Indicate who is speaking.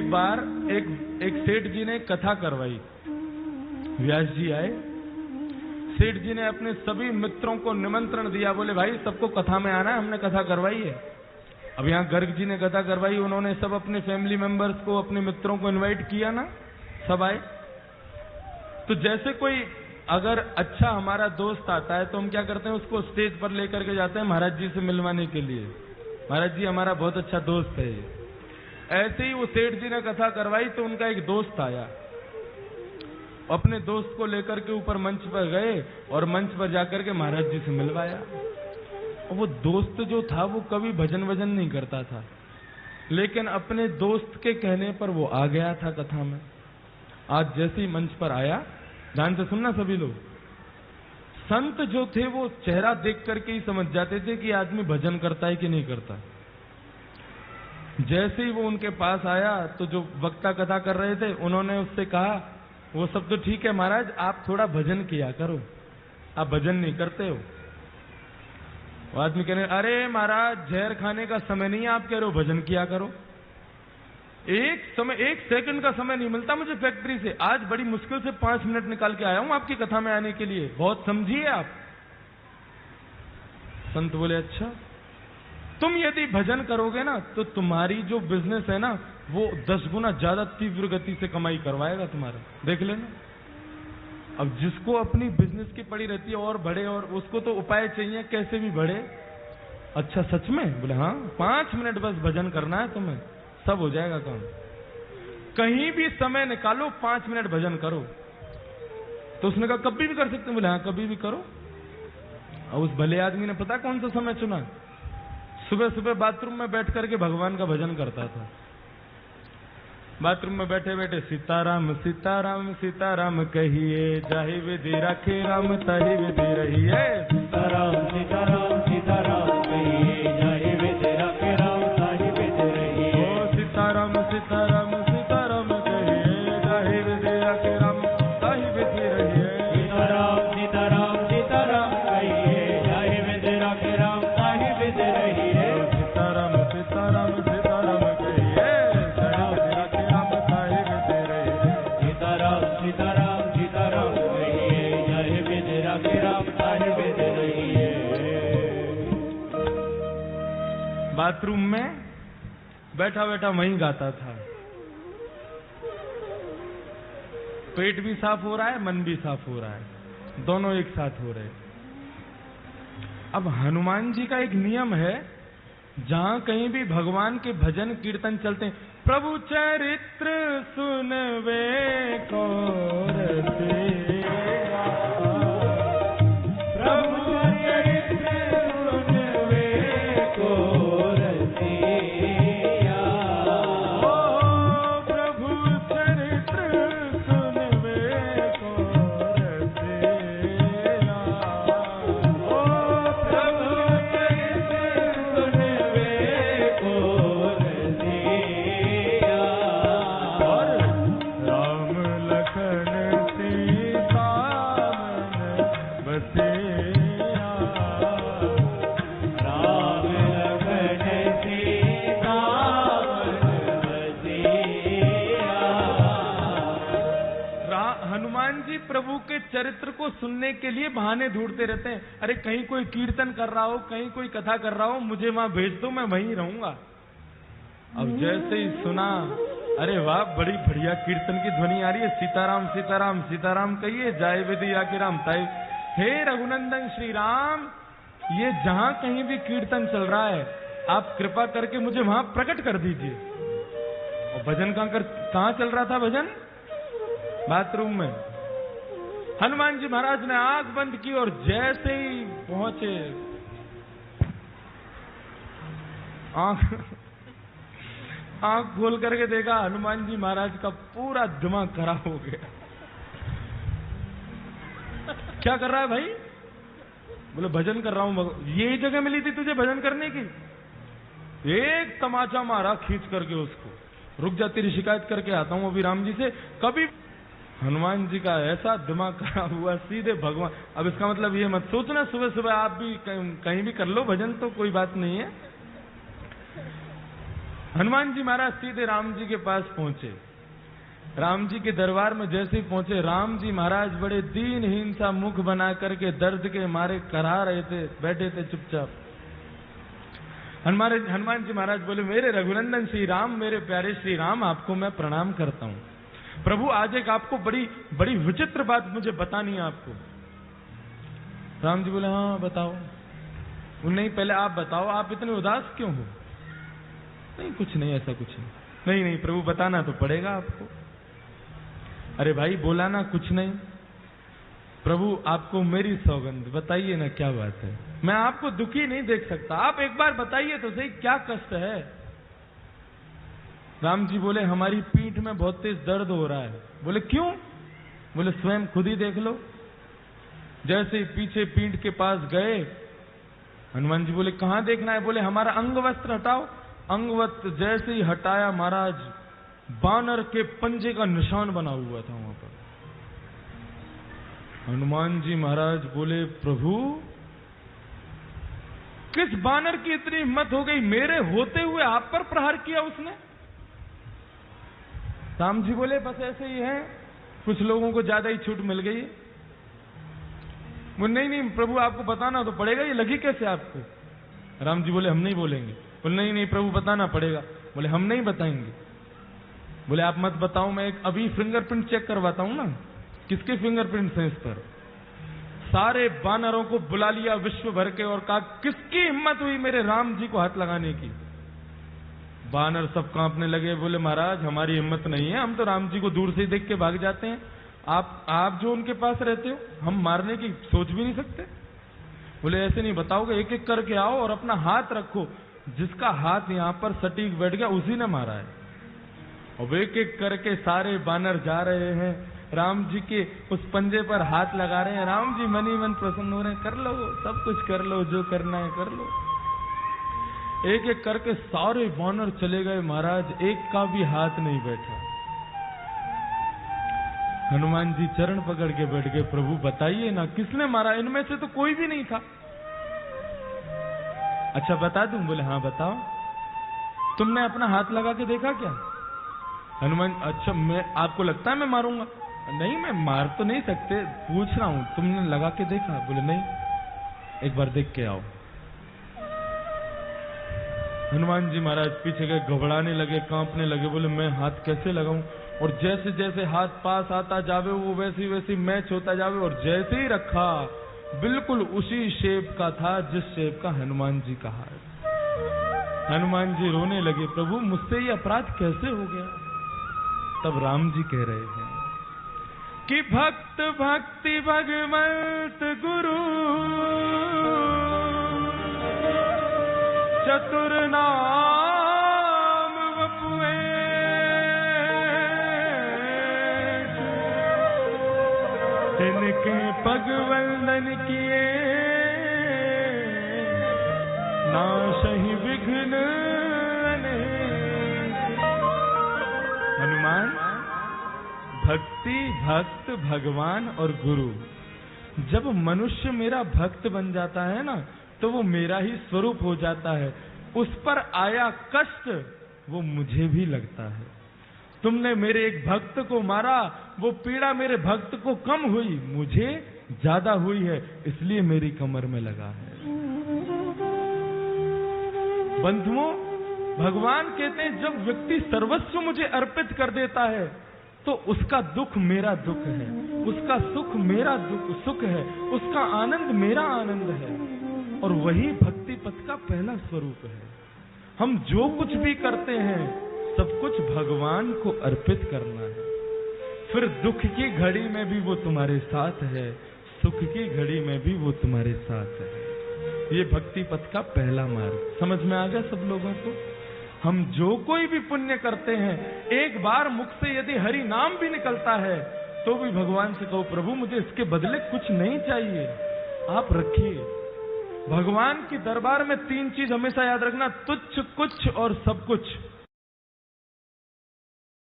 Speaker 1: एक बार एक सेठ जी ने कथा करवाई। व्यास जी आए, सेठ जी ने अपने सभी मित्रों को निमंत्रण दिया, बोले भाई सबको कथा में आना है, हमने कथा करवाई है। अब यहाँ गर्ग जी ने कथा करवाई, उन्होंने सब अपने फैमिली मेंबर्स को, अपने मित्रों को इनवाइट किया ना, सब आए। तो जैसे कोई अगर अच्छा हमारा दोस्त आता है तो हम क्या करते हैं, उसको स्टेज पर लेकर के जाते हैं महाराज जी से मिलवाने के लिए, महाराज जी हमारा बहुत अच्छा दोस्त है। ऐसे ही वो सेठ जी ने कथा करवाई तो उनका एक दोस्त आया, अपने दोस्त को लेकर के ऊपर मंच पर गए और मंच पर जाकर के महाराज जी से मिलवाया। और वो दोस्त जो था वो कभी भजन वजन नहीं करता था, लेकिन अपने दोस्त के कहने पर वो आ गया था कथा में। आज जैसे ही मंच पर आया, ध्यान से सुनना सभी लोग, संत जो थे वो चेहरा देख करके ही समझ जाते थे कि आदमी भजन करता है कि नहीं करता। जैसे ही वो उनके पास आया तो जो वक्ता कथा कर रहे थे उन्होंने उससे कहा, वो सब तो ठीक है महाराज, आप थोड़ा भजन किया करो, आप भजन नहीं करते हो। वो आदमी कहने, अरे महाराज जहर खाने का समय नहीं है, आप कह रहे हो भजन किया करो। एक सेकंड का समय नहीं मिलता मुझे फैक्ट्री से, आज बड़ी मुश्किल से 5 मिनट निकाल के आया हूं आपकी कथा में आने के लिए, बहुत समझिए आप। संत बोले, अच्छा तुम यदि भजन करोगे ना तो तुम्हारी जो बिजनेस है ना वो 10 गुना ज्यादा तीव्र गति से कमाई करवाएगा तुम्हारा, देख लेना। अब जिसको अपनी बिजनेस की पड़ी रहती है और बढ़े, और उसको तो उपाय चाहिए कैसे भी बढ़े। अच्छा सच में? बोले हाँ, 5 मिनट बस भजन करना है तुम्हें, सब हो जाएगा काम। कहीं भी समय निकालो, 5 मिनट भजन करो। तो उसने कहा कभी भी कर सकते हैं? बोले हाँ कभी भी करो। और उस भले आदमी ने पता कौन सा समय चुना? सुबह सुबह बाथरूम में बैठ करके भगवान का भजन करता था। बाथरूम में बैठे बैठे सीताराम सीताराम सीताराम कहिए, जाहि विधि राखे राम ताहि विधि रहिए।
Speaker 2: सीताराम सीताराम सीताराम कहिए, जाहि विधि राखे राम ताहि विधि रहिए।
Speaker 1: ओ सीताराम सीताराम सीताराम कहिए, जाहि विधि राखे राम ताहि विधि रहिए।
Speaker 2: सीताराम सीताराम सीताराम कहिए, जाहि विधि राखे राम ताहि विधि रहिए।
Speaker 1: सीताराम सीताराम सीताराम कहिए, जाहि विधि राखे राम ताहि विधि रहिए।
Speaker 2: सीताराम सीताराम सीताराम कहिए, जाहि विधि राखे राम ताहि विधि रहिए।
Speaker 1: बाथरूम में बैठा बैठा वहीं गाता था। पेट भी साफ हो रहा है, मन भी साफ हो रहा है, दोनों एक साथ हो रहे। अब हनुमान जी का एक नियम है, जहां कहीं भी भगवान के भजन कीर्तन चलते हैं, प्रभु चरित्र सुनवे को रसिया, प्रभु चरित्र सुनवे को रसिया, ओ प्रभु चरित्र सुनवे को रसिया, ओ प्रभु चरित्र सुनवे को रसिया। और राम लखन सीता मन बसिया,
Speaker 2: राम लखन सीता मन बसिया।
Speaker 1: हनुमान जी प्रभु के चरित्र को सुनने के लिए बहाने ढूंढते रहते हैं। अरे कहीं कोई कीर्तन कर रहा हो, कहीं कोई कथा कर रहा हो, मुझे वहां भेज दो, मैं वहीं रहूंगा। अब जैसे ही सुना, अरे वाह बड़ी बढ़िया कीर्तन की ध्वनि आ रही है, सीताराम सीताराम सीताराम कहिए, जाय विधि राखे राम ताहि। हे रघुनंदन श्री राम, ये जहां कहीं भी कीर्तन चल रहा है, आप कृपा करके मुझे वहां प्रकट कर दीजिए। और भजन कहां चल रहा था? भजन बाथरूम में। हनुमान जी महाराज ने आंख बंद की और जैसे ही पहुंचे, आंख खोल करके देखा, हनुमान जी महाराज का पूरा दिमाग खराब हो गया। क्या कर रहा है भाई? बोले भजन कर रहा हूं। यही जगह मिली थी तुझे भजन करने की? एक तमाचा मारा खींच करके उसको, रुक जा तेरी शिकायत करके आता हूं अभी राम जी से। कभी हनुमान जी का ऐसा दिमाग खराब हुआ, सीधे भगवान। अब इसका मतलब ये मत सोचना सुबह सुबह आप भी कहीं भी कर लो भजन, तो कोई बात नहीं है। हनुमान जी महाराज सीधे राम जी के पास पहुंचे। राम जी के दरबार में जैसे ही पहुंचे, राम जी महाराज बड़े दीनहीन सा मुख बना करके दर्द के मारे करा रहे थे, बैठे थे चुपचाप। हनुमान जी महाराज बोले, मेरे रघुनंदन श्री राम, मेरे प्यारे श्री राम, आपको मैं प्रणाम करता हूं। प्रभु आज एक आपको बड़ी बड़ी विचित्र बात मुझे बतानी है आपको। राम जी बोले, हाँ बताओ। नहीं पहले आप बताओ, आप इतने उदास क्यों हो? नहीं कुछ नहीं, ऐसा कुछ नहीं। नहीं प्रभु बताना तो पड़ेगा आपको। अरे भाई बोला ना कुछ नहीं। प्रभु आपको मेरी सौगंध, बताइए ना क्या बात है। मैं आपको दुखी नहीं देख सकता, आप एक बार बताइए तो सही क्या कष्ट है। राम जी बोले, हमारी पीठ में बहुत तेज दर्द हो रहा है। बोले क्यों? बोले स्वयं खुद ही देख लो। जैसे ही पीछे पीठ के पास गए, हनुमान जी बोले कहां देखना है? बोले हमारा अंग वस्त्र हटाओ। अंग वस्त्र जैसे ही हटाया महाराज, बानर के पंजे का निशान बना हुआ था वहां पर। हनुमान जी महाराज बोले, प्रभु किस बानर की इतनी हिम्मत हो गई, मेरे होते हुए आप पर प्रहार किया उसने? राम जी बोले, बस ऐसे ही है, कुछ लोगों को ज्यादा ही छूट मिल गई। वो नहीं प्रभु आपको बताना तो पड़ेगा, ये लगी कैसे आपको? राम जी बोले, हम नहीं बोलेंगे। बोले नहीं प्रभु बताना पड़ेगा। बोले हम नहीं बताएंगे। बोले आप मत बताओ, मैं एक अभी फिंगरप्रिंट चेक करवाता हूं ना। किसके फिंगरप्रिंट्स हैं इस पर? सारे बानरों को बुला लिया विश्व भर के और कहा, किसकी हिम्मत हुई मेरे राम जी को हाथ लगाने की? बानर सब कांपने लगे। बोले महाराज हमारी हिम्मत नहीं है, हम तो राम जी को दूर से ही देख के भाग जाते हैं। आप जो उनके पास रहते हो, हम मारने की सोच भी नहीं सकते। बोले ऐसे नहीं बताओगे, एक एक करके आओ और अपना हाथ रखो। जिसका हाथ यहां पर सटीक बैठ गया उसी ने मारा है। और एक एक करके सारे बानर जा रहे हैं, राम जी के उस पंजे पर हाथ लगा रहे हैं। राम जी मन ही मन प्रसन्न हो रहे हैं, कर लो सब कुछ कर लो, जो करना है कर लो। एक एक करके सारे बानर चले गए महाराज, एक का भी हाथ नहीं बैठा। हनुमान जी चरण पकड़ के बैठ गए, प्रभु बताइए ना किसने मारा? इनमें से तो कोई भी नहीं था। अच्छा बता दूं? बोले हाँ बताओ। तुमने अपना हाथ लगा के देखा क्या? हनुमान, अच्छा मैं आपको लगता है मैं मारूंगा? नहीं मैं मार तो नहीं सकते, पूछ रहा हूं तुमने लगा के देखा? बोले नहीं। एक बार देख के आओ। हनुमान जी महाराज पीछे गए, घबराने लगे, कांपने लगे। बोले मैं हाथ कैसे लगाऊं? और जैसे जैसे हाथ पास आता जावे वो वैसी वैसी मैच होता जावे। और जैसे ही रखा बिल्कुल उसी शेप का था जिस शेप का हनुमान जी का हाथ। हनुमान जी रोने लगे, प्रभु मुझसे ये अपराध कैसे हो गया? तब राम जी कह रहे हैं कि भक्त भक्ति भगवंत गुरु, चतुर नाम वपुए, तिनके पग वंदन किए, नाशहि विघ्न। हनुमान, भक्ति, भक्त, भगवान और गुरु, जब मनुष्य मेरा भक्त बन जाता है ना, तो वो मेरा ही स्वरूप हो जाता है। उस पर आया कष्ट वो मुझे भी लगता है। तुमने मेरे एक भक्त को मारा, वो पीड़ा मेरे भक्त को कम हुई, मुझे ज्यादा हुई है, इसलिए मेरी कमर में लगा है। बंधुओं, भगवान कहते हैं जब व्यक्ति सर्वस्व मुझे अर्पित कर देता है तो उसका दुख मेरा दुख है, उसका सुख मेरा सुख है, उसका आनंद मेरा आनंद है। और वही भक्ति पथ का पहला स्वरूप है। हम जो कुछ भी करते हैं सब कुछ भगवान को अर्पित करना है। फिर दुख की घड़ी में भी वो तुम्हारे साथ है, सुख की घड़ी में भी वो तुम्हारे साथ है। ये भक्ति पथ का पहला मार्ग समझ में आ गया सब लोगों को? हम जो कोई भी पुण्य करते हैं, एक बार मुख से यदि हरि नाम भी निकलता है तो भी भगवान से कहो, प्रभु मुझे इसके बदले कुछ नहीं चाहिए, आप रखिए। भगवान के दरबार में तीन चीज हमेशा याद रखना, तुच्छ, कुछ और सब कुछ।